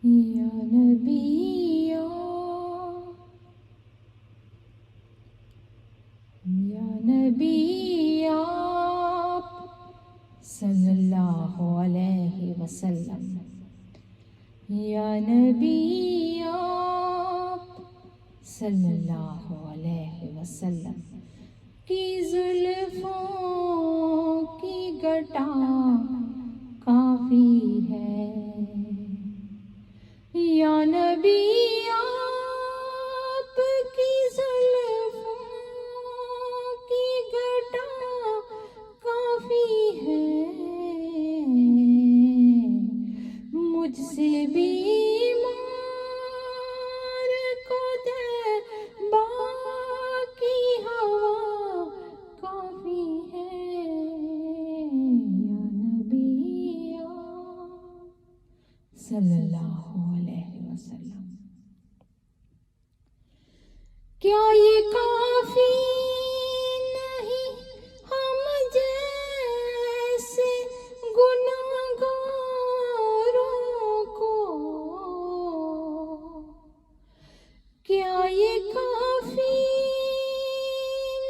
یا نبی یا نبی آپ صلی اللہ علیہ وسلم، یا نبی آپ صلی اللہ علیہ وسلم کی زلفوں کی گٹا کافی ہے، یا نبی آپ کی زلفوں کی گٹا کافی ہے، مجھ سے بیمار کو دے باقی ہوا کافی ہے، یا نبی آپ صلی اللہ علیہ وسلم۔ کیا یہ کافی نہیں ہم جیسے گناہگاروں کو، کیا یہ کافی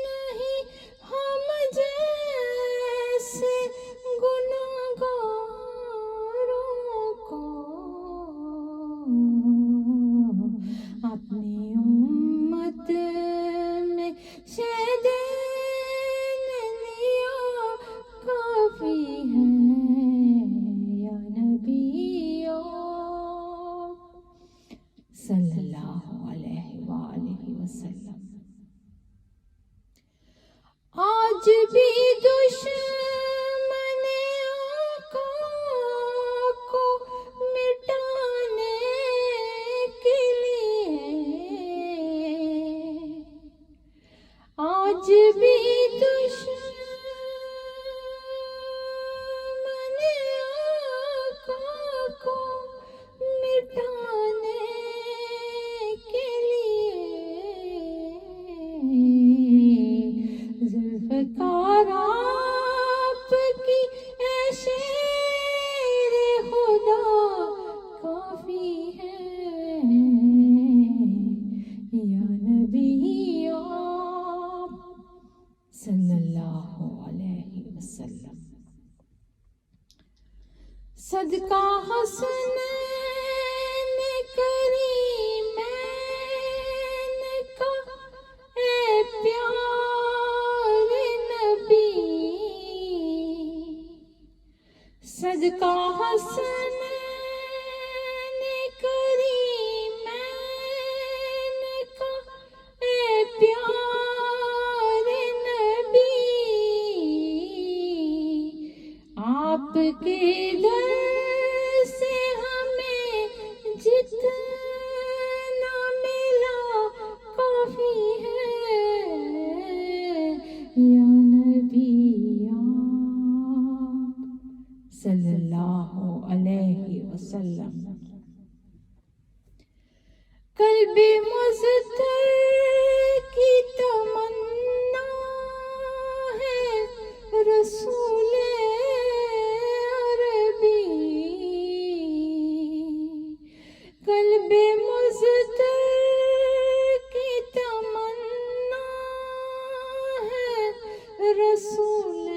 نہیں ہم جیسے گناہگاروں کو اپنی امت میں شہ دینے لیا کافی ہے، یا نبی آپ صلی اللہ علیہ وآلہ وسلم۔ آج بھی دشمن آقا کو مٹانے کے لیے، آج بھی دشمن آقا کو مٹانے کے لیے ذوالفقار آپ کی اے شیر خدا کافی ہے، یا نبی آپ صلی اللہ علیہ وسلم۔ صدقہ حسنین کریمین کا اے پیارے نبی، صدقہ حسنین کریمین کا اے پیارے نبی، آپ کے در سے ہمیں جتنا ملا کافی ہے، یا نبی آپ صلی اللہ علیہ وسلم۔ قلب مضطر کی تمنا ہے رسول عربی، قلب مضطر کی تمنا ہے رسول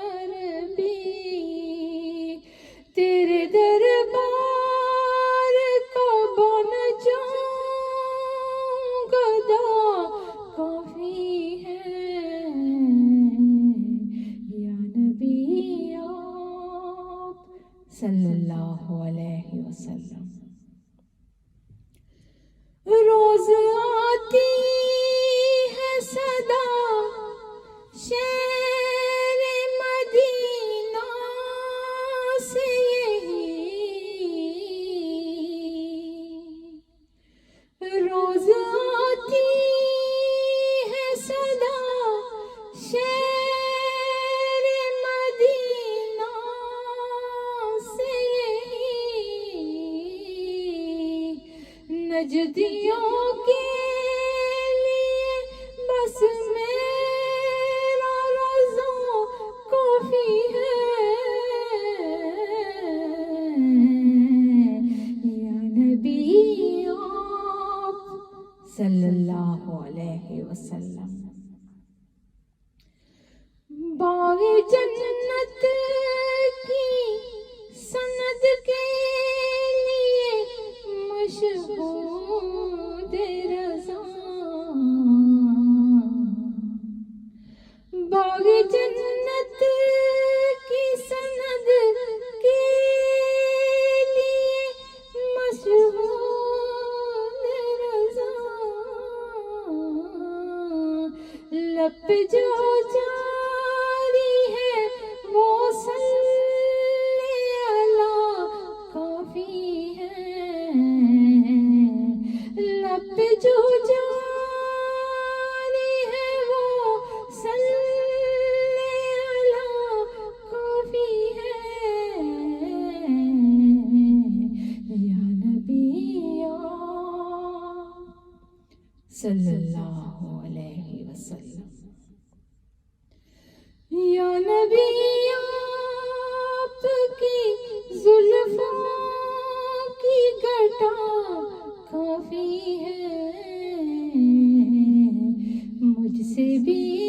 عربی، تیرے دربار کا بن جاؤں گدا کافی ہے، یا نبی آپ صلی اللہ علیہ وسلم۔ روز آتی ہے صدا شہر مدینہ سے یہی، روز آتی ہے صدا شہر مدینہ سے یہی، نجدیوں کے لیے بس میرا رضا کافی ہے، صلی اللہ علیہ وسلم۔ یا نبی آپ کی زلفوں کی گھٹا کافی ہے، مجھ سے بھی